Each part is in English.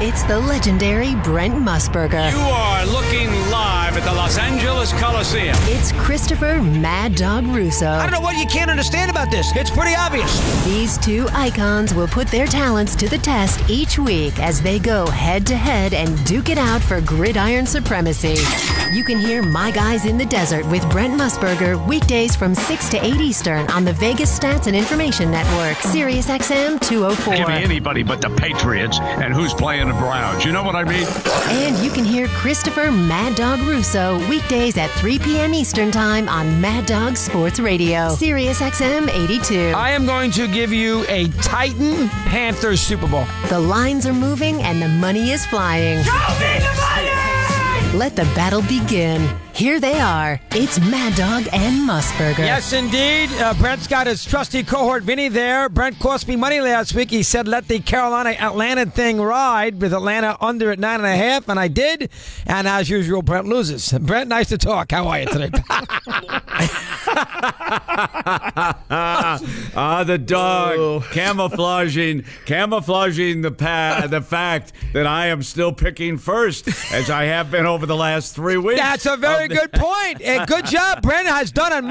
It's the legendary Brent Musburger. You are looking live at the Los Angeles Coliseum. It's Christopher Mad Dog Russo. I don't know what you can't understand about this. It's pretty obvious. These two icons will put their talents to the test each week as they go head-to-head and duke it out for gridiron supremacy. You can hear My Guys in the Desert with Brent Musburger weekdays from 6 to 8 Eastern on the Vegas Stats and Information Network, Sirius XM 204. Give me anybody but the Patriots and who's playing the Browns. You know what I mean? And you can hear Christopher Mad Dog Russo weekdays at 3 p.m. Eastern Time on Mad Dog Sports Radio, Sirius XM 82. I am going to give you a Titan Panthers Super Bowl. The lines are moving and the money is flying. Show me the money! Let the battle begin. Here they are. It's Mad Dog and Musburger. Yes, indeed. Brent's got his trusty cohort, Vinny, there. Brent cost me money last week. He said, let the Carolina-Atlanta thing ride with Atlanta under at 9.5, and I did. And as usual, Brent loses. Brent, nice to talk. How are you today? The dog camouflaging the fact that I am still picking first, as I have been over the last 3 weeks. That's a very good point. Good job. Brent has done,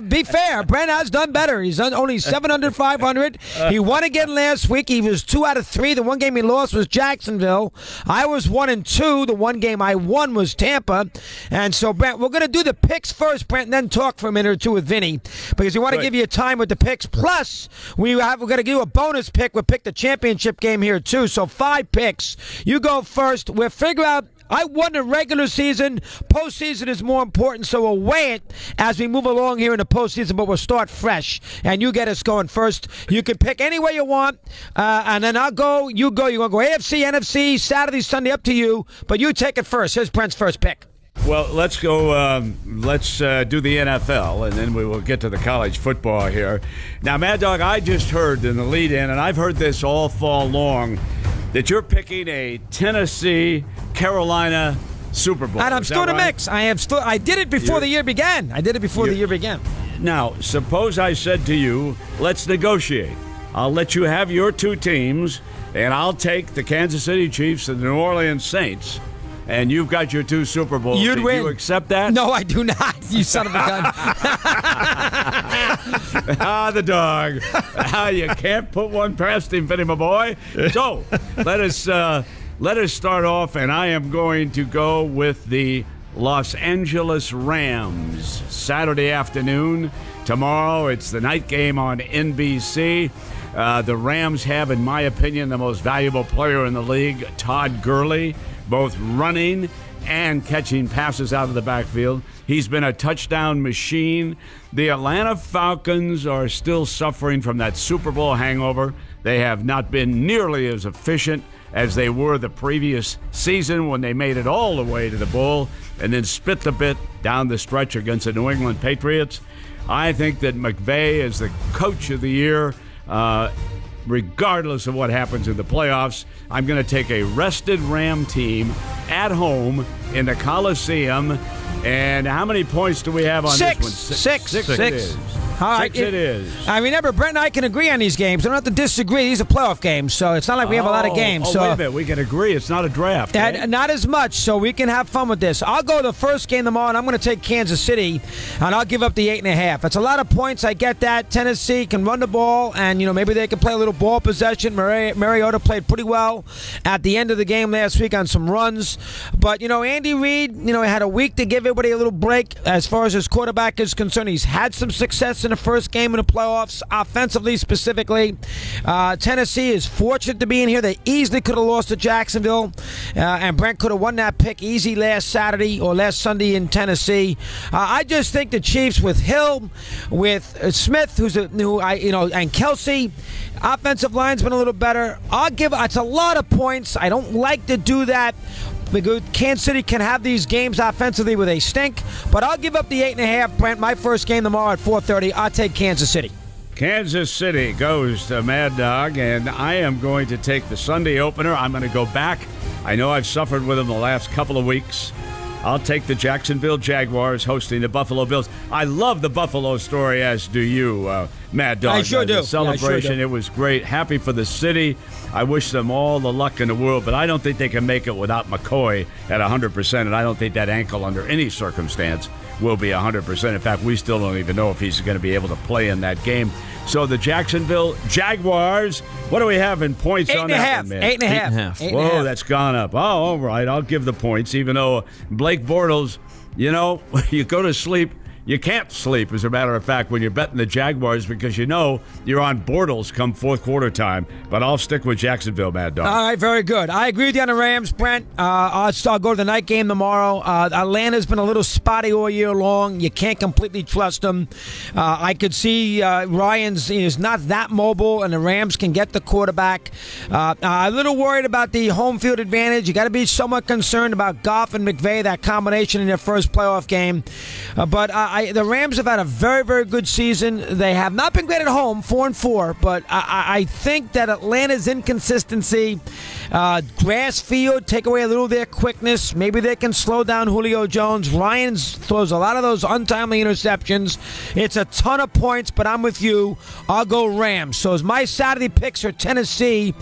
be fair, Brent has done better. He's done only 700, 500. He won again last week. He was 2 out of 3. The one game he lost was Jacksonville. I was 1-2. The one game I won was Tampa. And so, Brent, we're going to do the picks first, Brent, and then talk for a minute or two with Vinny, because we want to give you time with the picks. Plus, we're going to give you a bonus pick. We'll pick the championship game here, too. So 5 picks. You go first. We'll figure out. I won the regular season. Postseason is more important, so we'll weigh it as we move along here in the postseason, but we'll start fresh. And you get us going first. You can pick any way you want, and then I'll go, you go. You want to go AFC, NFC, Saturday, Sunday, up to you, but you take it first. Here's Brent's first pick. Well, let's go. Let's do the NFL, and then we will get to the college football here. Now, Mad Dog, I just heard in the lead-in, and I've heard this all fall long, that you're picking a Tennessee-Carolina Super Bowl. And I'm still in the mix. I did it before the year began. The year began. Now, suppose I said to you, let's negotiate. I'll let you have your 2 teams, and I'll take the Kansas City Chiefs and the New Orleans Saints. And you've got your 2 Super Bowls. You'd win. You accept that? No, I do not. You son of a gun. The dog. You can't put one past him, Vinny, my boy. So let us start off, and I am going to go with the Los Angeles Rams. Saturday afternoon. Tomorrow, it's the night game on NBC. The Rams have, in my opinion, the most valuable player in the league, Todd Gurley, both running and catching passes out of the backfield. He's been a touchdown machine. The Atlanta Falcons are still suffering from that Super Bowl hangover. They have not been nearly as efficient as they were the previous season when they made it all the way to the bowl and then spit the bit down the stretch against the New England Patriots. I think that McVay is the coach of the year. Regardless of what happens in the playoffs, I'm going to take a rested Ram team at home in the Coliseum. And how many points do we have on this one? Six. It is. All right. It is. I remember, Brent and I can agree on these games. We don't have to disagree. These are playoff games, so it's not like we have a lot of games. So wait a minute. We can agree. It's not a draft. Not as much, so we can have fun with this. I'll go the first game tomorrow, and I'm going to take Kansas City, and I'll give up the 8.5. It's a lot of points. I get that. Tennessee can run the ball, and maybe they can play a little ball possession. Mariota played pretty well at the end of the game last week on some runs. But, Andy Reid, had a week to give everybody a little break as far as his quarterback is concerned. He's had some success in the first game in the playoffs, offensively specifically. Tennessee is fortunate to be in here. They easily could have lost to Jacksonville, and Brent could have won that pick easy last Saturday or last Sunday in Tennessee. I just think the Chiefs with Hill, with Smith, and Kelsey, offensive line's been a little better. It's a lot of points. I don't like to do that. Kansas City can have these games offensively where they stink, but I'll give up the 8.5, Brent. My first game tomorrow at 4:30. I'll take Kansas City. Kansas City goes to Mad Dog, and I am going to take the Sunday opener. I'm going to go back. I know I've suffered with them the last couple of weeks. I'll take the Jacksonville Jaguars hosting the Buffalo Bills. I love the Buffalo story, as do you. Mad Dog. I sure do. The celebration, Yeah, I sure do. It was great. Happy for the city. I wish them all the luck in the world, but I don't think they can make it without McCoy at 100%, and I don't think that ankle under any circumstance will be 100%. In fact, we still don't even know if he's going to be able to play in that game. So the Jacksonville Jaguars, what do we have in points on that one, man? 8.5. Whoa, that's gone up. Oh, all right, I'll give the points, even though Blake Bortles, you go to sleep. You can't sleep, as a matter of fact, when you're betting the Jaguars because you know you're on Bortles come fourth quarter time. But I'll stick with Jacksonville, Mad Dog. All right, very good. I agree with you on the Rams, Brent. I'll go to the night game tomorrow. Atlanta's been a little spotty all year long. You can't completely trust them. I could see Ryans is not that mobile, and the Rams can get the quarterback. I'm a little worried about the home field advantage. You got to be somewhat concerned about Goff and McVay, that combination in their first playoff game. But the Rams have had a very, very good season. They have not been great at home, 4-4, but I think that Atlanta's inconsistency, grass field, take away a little of their quickness. Maybe they can slow down Julio Jones. Ryan throws a lot of those untimely interceptions. It's a ton of points, but I'm with you. I'll go Rams. So as my Saturday picks are Kansas City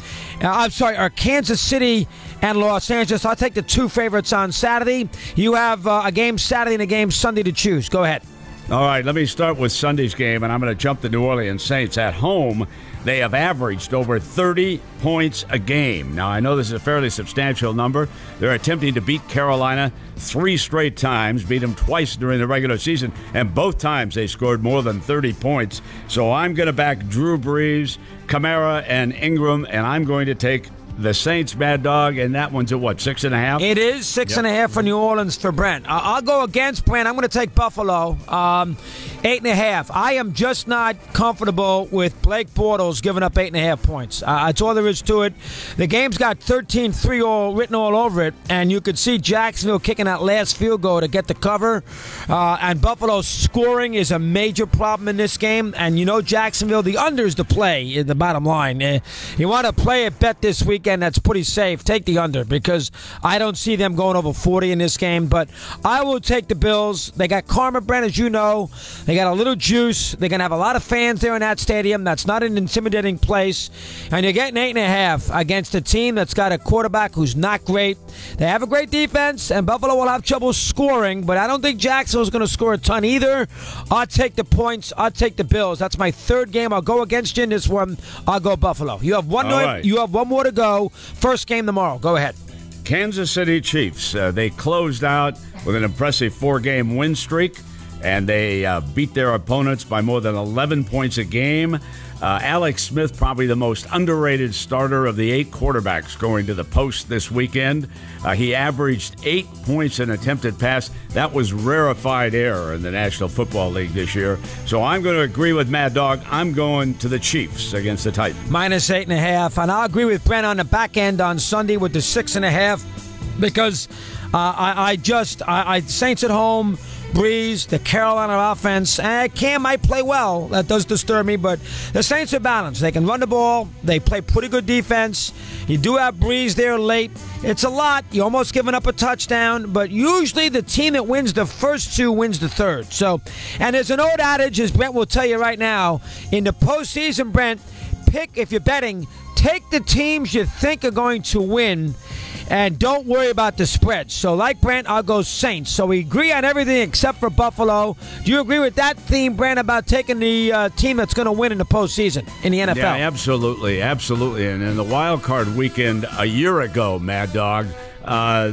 and Los Angeles. I'll take the two favorites on Saturday. You have a game Saturday and a game Sunday to choose. Go ahead. All right, let me start with Sunday's game, and I'm going to jump the New Orleans Saints. At home, they have averaged over 30 points a game. Now, I know this is a fairly substantial number. They're attempting to beat Carolina 3 straight times, beat them twice during the regular season, and both times they scored more than 30 points. So I'm going to back Drew Brees, Kamara, and Ingram, and I'm going to take the Saints, Mad Dog, and that one's at what, 6.5? It is 6.5 for New Orleans for Brent. I'll go against Brent. I'm going to take Buffalo. 8.5. I am just not comfortable with Blake Bortles giving up 8.5 points. That's all there is to it. The game's got 13-3 written all over it, and you could see Jacksonville kicking that last field goal to get the cover. And Buffalo's scoring is a major problem in this game. And you know Jacksonville, the under's the play in the bottom line. You want to play a bet this weekend that's pretty safe, take the under, because I don't see them going over 40 in this game. But I will take the Bills. They got karma, Brent, as you know. They got a little juice. They're going to have a lot of fans there in that stadium. That's not an intimidating place. And you're getting 8.5 against a team that's got a quarterback who's not great. They have a great defense, and Buffalo will have trouble scoring, but I don't think Jacksonville's going to score a ton either. I'll take the points. I'll take the Bills. That's my third game. I'll go against you in this one. I'll go Buffalo. You have one more to go. First game tomorrow. Go ahead. Kansas City Chiefs. They closed out with an impressive 4-game win streak, and they beat their opponents by more than 11 points a game. Alex Smith, probably the most underrated starter of the 8 quarterbacks going to the post this weekend. He averaged 8 points an attempted pass. That was rarefied air in the National Football League this year. So I'm going to agree with Mad Dog. I'm going to the Chiefs against the Titans. Minus 8.5. And I'll agree with Brent on the back end on Sunday with the 6.5 because Saints at home, Breeze, the Carolina offense, Cam might play well. That does disturb me, but the Saints are balanced. They can run the ball. They play pretty good defense. You do have Breeze there late. It's a lot. You're almost giving up a touchdown, but usually the team that wins the first 2 wins the third. So, and there's an old adage, as Brent will tell you right now, in the postseason, Brent, if you're betting, take the teams you think are going to win, and don't worry about the spread. So like Brent, I'll go Saints. So we agree on everything except for Buffalo. Do you agree with that theme, Brent, about taking the team that's going to win in the postseason in the NFL? Yeah, absolutely. Absolutely. And in the wild card weekend a year ago, Mad Dog,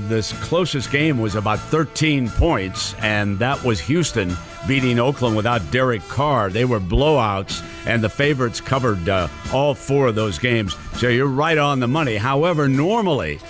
this closest game was about 13 points, and that was Houston beating Oakland without Derek Carr. They were blowouts, and the favorites covered all 4 of those games. So you're right on the money. However, normally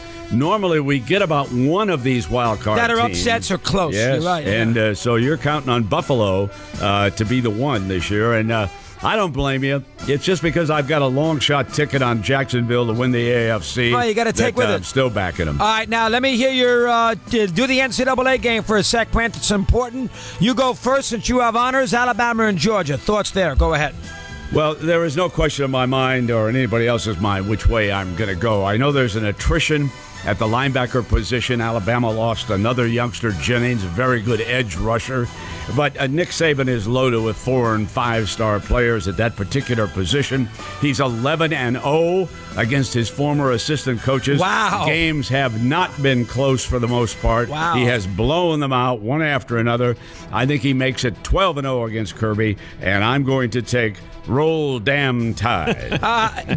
we get about one of these wild card that are teams. Upsets or close. Yes. You're right. And so you're counting on Buffalo to be the one this year. And I don't blame you. It's just because I've got a long shot ticket on Jacksonville to win the AFC. Well, you got to take with it. I'm still backing them. All right, now let me hear your do the NCAA game for a sec, Brent. It's important. You go first since you have honors, Alabama and Georgia. Thoughts there? Go ahead. Well, there is no question in my mind or in anybody else's mind which way I'm going to go. I know there's an attrition At the linebacker position, Alabama lost another youngster, Jennings, a very good edge rusher. But Nick Saban is loaded with 4- and 5-star players at that particular position. He's 11-0 against his former assistant coaches. Wow. Games have not been close for the most part. Wow. He has blown them out one after another. I think he makes it 12-0 against Kirby, and I'm going to take Roll Damn Tide.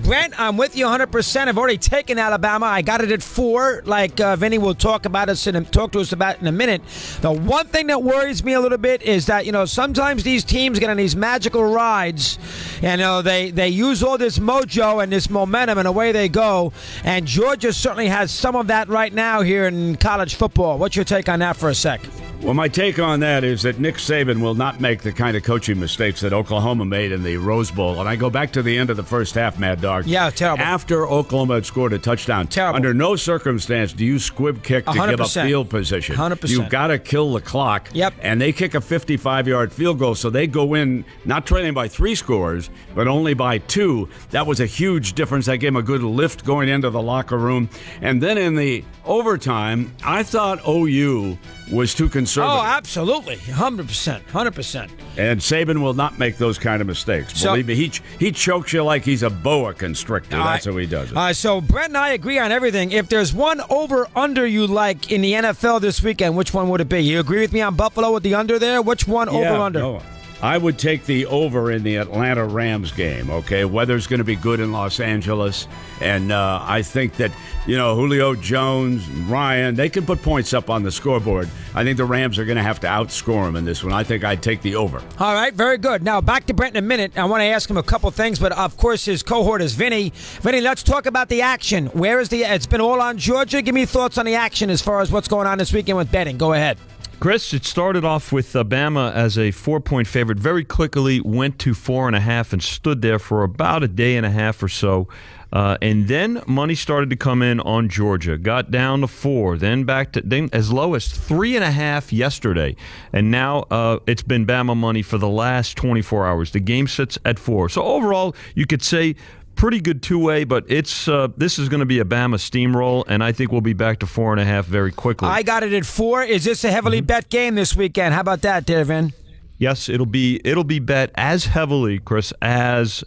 Brent, I'm with you 100%. I've already taken Alabama. I got it at 4, like Vinny will talk to us about in a minute. The one thing that worries me a little bit is that, sometimes these teams get on these magical rides, and they use all this mojo and this momentum, and away they go. And Georgia certainly has some of that right now here in college football. What's your take on that for a sec? Well, my take on that is that Nick Saban will not make the kind of coaching mistakes that Oklahoma made in the Rose Bowl. And I go back to the end of the first half, Mad Dog. Yeah, terrible. After Oklahoma had scored a touchdown, terrible. Under no circumstance do you squib kick to 100%. give up field position. 100%. You've got to kill the clock. Yep. And they kick a 55-yard field goal, so they go in not trailing by 3 scores, but only by 2. That was a huge difference. That gave them a good lift going into the locker room. And then in the overtime, I thought OU was too conservative. Oh, absolutely. 100%. And Saban will not make those kind of mistakes. Believe me, he chokes you like he's a boa constrictor. That's how he does it. So Brent and I agree on everything. If there's one over-under you like in the NFL this weekend, which one would it be? You agree with me on Buffalo with the under there? Which one over-under? No. I would take the over in the Atlanta Rams game, okay? Weather's going to be good in Los Angeles, and I think that, Julio Jones, Ryan, they can put points up on the scoreboard. I think the Rams are going to have to outscore them in this one. I think I'd take the over. All right, very good. Now, back to Brent in a minute. I want to ask him a couple things, but, of course, his cohort is Vinny. Vinny, let's talk about the action. It's been all on Georgia. Give me thoughts on the action as far as what's going on this weekend with betting. Go ahead. Chris, it started off with Bama as a 4-point favorite. Very quickly went to 4.5 and stood there for about a day and a half or so. And then money started to come in on Georgia. Got down to 4, then back to as low as 3.5 yesterday. And now it's been Bama money for the last 24 hours. The game sits at 4. So overall, you could say pretty good two-way, but this is going to be a Bama steamroll, and I think we'll be back to 4.5 very quickly. I got it at 4. Is this a heavily bet game this weekend? How about that, there, Vin? Yes, it'll be bet as heavily, Chris, as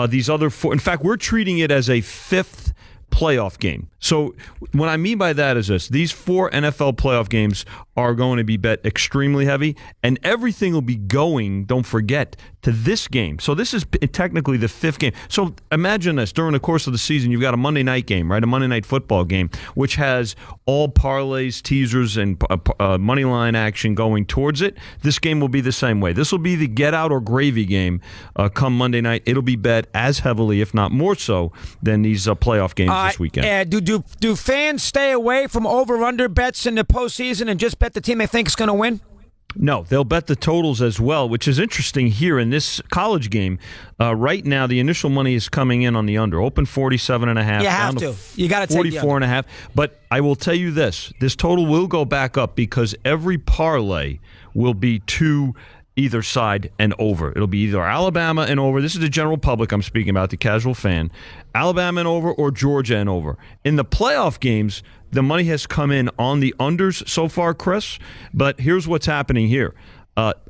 these other 4. In fact, we're treating it as a 5th playoff game. So what I mean by that is this. These 4 NFL playoff games are going to be bet extremely heavy, and everything will be going, don't forget, to this game. So this is technically the 5th game. So imagine this. During the course of the season, you've got a Monday night game, right? A Monday night football game, which has all parlays, teasers, and money line action going towards it. This game will be the same way. This will be the get-out or gravy game come Monday night. It'll be bet as heavily, if not more so, than these playoff games this weekend. Do fans stay away from over-under bets in the postseason and just bet the team they think is going to win? No, they'll bet the totals as well, which is interesting here in this college game. Right now, the initial money is coming in on the under. Open 47.5. You have to. You got to take the under. 44.5. But I will tell you this. This total will go back up because every parlay will be to either side and over. It'll be either Alabama and over. This is the general public I'm speaking about, the casual fan. Alabama and over or Georgia and over. In the playoff games, the money has come in on the unders so far, Chris. But here's what's happening here.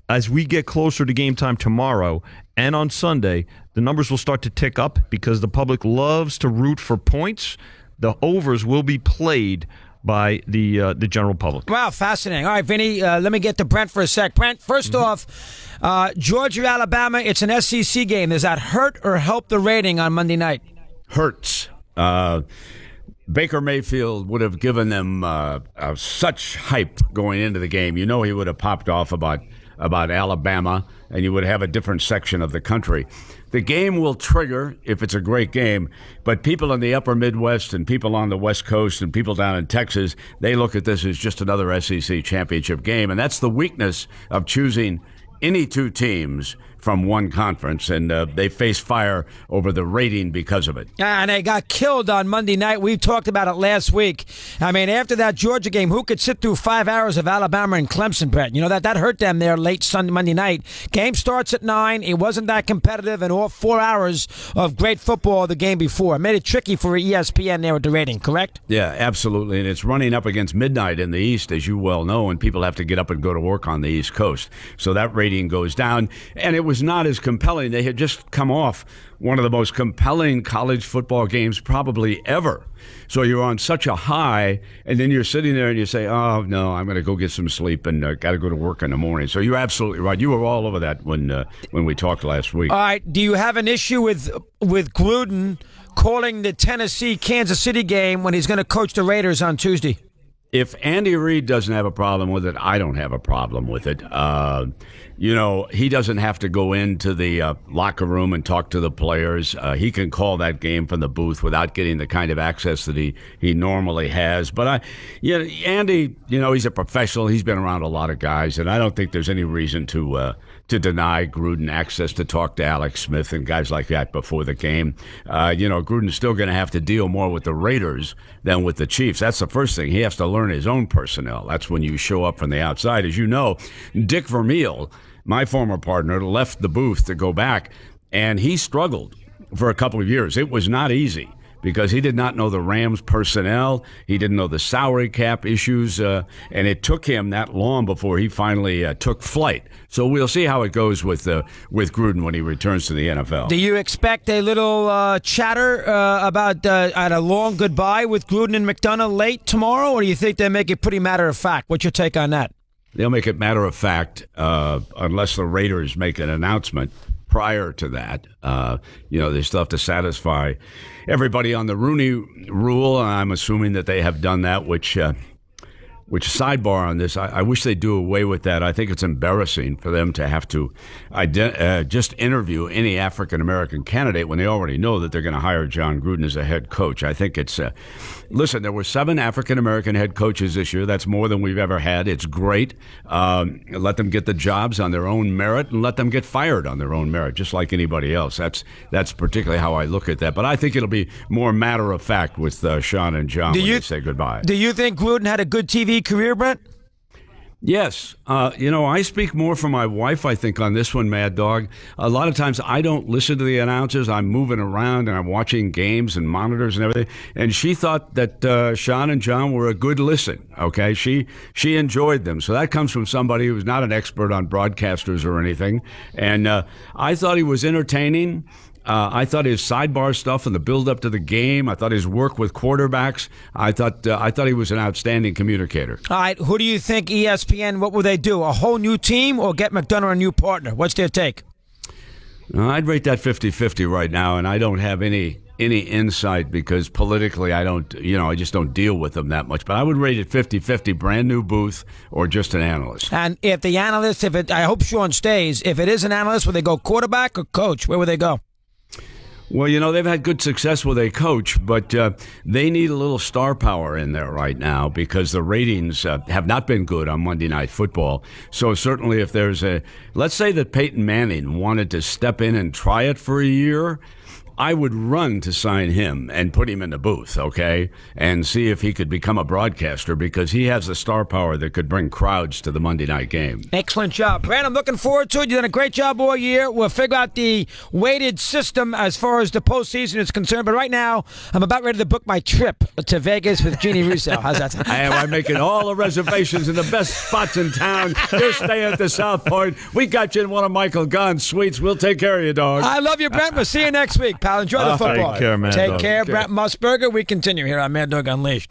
As we get closer to game time tomorrow and on Sunday, the numbers will start to tick up because the public loves to root for points. The overs will be played by the general public. Wow, fascinating. All right, Vinny, let me get to Brent for a sec. Brent, first off, Georgia, Alabama, it's an SEC game. Does that hurt or help the rating on Monday night? Hurts. Baker Mayfield would have given them such hype going into the game. He would have popped off about Alabama, and you would have a different section of the country. The game will trigger if it's a great game, but people in the upper Midwest and people on the West Coast and people down in Texas, they look at this as just another SEC championship game, and that's the weakness of choosing any two teams from one conference, and they face fire over the rating because of it. And they got killed on Monday night. We talked about it last week. I mean, after that Georgia game, who could sit through 5 hours of Alabama and Clemson, Brett? You know, that hurt them there late Monday night. Game starts at 9. It wasn't that competitive, and all 4 hours of great football the game before. It made it tricky for ESPN there with the rating, correct? Yeah, absolutely. And it's running up against midnight in the East, as you well know, and people have to get up and go to work on the East Coast. So that rating goes down. And it was not as compelling. They had just come off one of the most compelling college football games probably ever. So you're on such a high, and then you're sitting there and you say, oh, no, I'm going to go get some sleep and got to go to work in the morning. So you're absolutely right. You were all over that when we talked last week. All right. Do you have an issue with Gruden calling the Tennessee-Kansas City game when he's going to coach the Raiders on Tuesday? If Andy Reid doesn't have a problem with it, I don't have a problem with it. You know, he doesn't have to go into the locker room and talk to the players. He can call that game from the booth without getting the kind of access that he normally has. But Andy, you know, he's a professional. He's been around a lot of guys, and I don't think there's any reason to deny Gruden access to talk to Alex Smith and guys like that before the game. You know, Gruden's still going to have to deal more with the Raiders than with the Chiefs. That's the first thing. He has to learn his own personnel. That's when you show up from the outside. As you know, Dick Vermeil, my former partner, left the booth to go back, and he struggled for a couple of years. It was not easy because he did not know the Rams personnel. He didn't know the salary cap issues, and it took him that long before he finally took flight. So we'll see how it goes with Gruden when he returns to the NFL. Do you expect a little chatter about a long goodbye with Gruden and McDonough late tomorrow, or do you think they make it pretty matter of fact? What's your take on that? They'll make it matter of fact unless the Raiders make an announcement prior to that. You know, they still have to satisfy everybody on the Rooney Rule. I'm assuming that they have done that, which sidebar on this, I wish they'd do away with that. I think it's embarrassing for them to have to just interview any African-American candidate when they already know that they're going to hire Jon Gruden as a head coach. I think it's listen, there were 7 African-American head coaches this year. That's more than we've ever had. It's great. Let them get the jobs on their own merit and let them get fired on their own merit, just like anybody else. That's particularly how I look at that. But I think it'll be more matter of fact with Sean and John when they say goodbye. Do you think Gruden had a good TV career, Brent? Yes. You know, I speak more for my wife, I think, on this one, Mad Dog. A lot of times I don't listen to the announcers. I'm moving around and I'm watching games and monitors and everything. And she thought that Sean and John were a good listen, okay? She enjoyed them. So that comes from somebody who's not an expert on broadcasters or anything. And I thought he was entertaining. I thought his sidebar stuff and the build-up to the game. I thought his work with quarterbacks. I thought he was an outstanding communicator. All right, who do you think ESPN? What will they do? A whole new team or get McDonough a new partner? What's their take? I'd rate that 50-50 right now, and I don't have any insight because politically I just don't deal with them that much. But I would rate it 50-50, brand new booth or just an analyst. And if the analyst, I hope Sean stays. If it is an analyst, will they go quarterback or coach? Where will they go? Well, you know, they've had good success with a coach, but they need a little star power in there right now because the ratings have not been good on Monday Night Football. So certainly if there's let's say that Peyton Manning wanted to step in and try it for a year, I would run to sign him and put him in the booth, okay, and see if he could become a broadcaster because he has the star power that could bring crowds to the Monday night game. Excellent job, Brent. I'm looking forward to it. You've done a great job all year. We'll figure out the weighted system as far as the postseason is concerned. But right now, I'm about ready to book my trip to Vegas with Jeannie Russo. How's that sound? I'm making all the reservations in the best spots in town. You're staying at the South Point. We got you in one of Michael Gaughan's suites. We'll take care of you, dog. I love you, Brent. We'll see you next week, pal. Enjoy the football. Take care, Mad Dog. Take care, Brent Musburger. We continue here on Mad Dog Unleashed.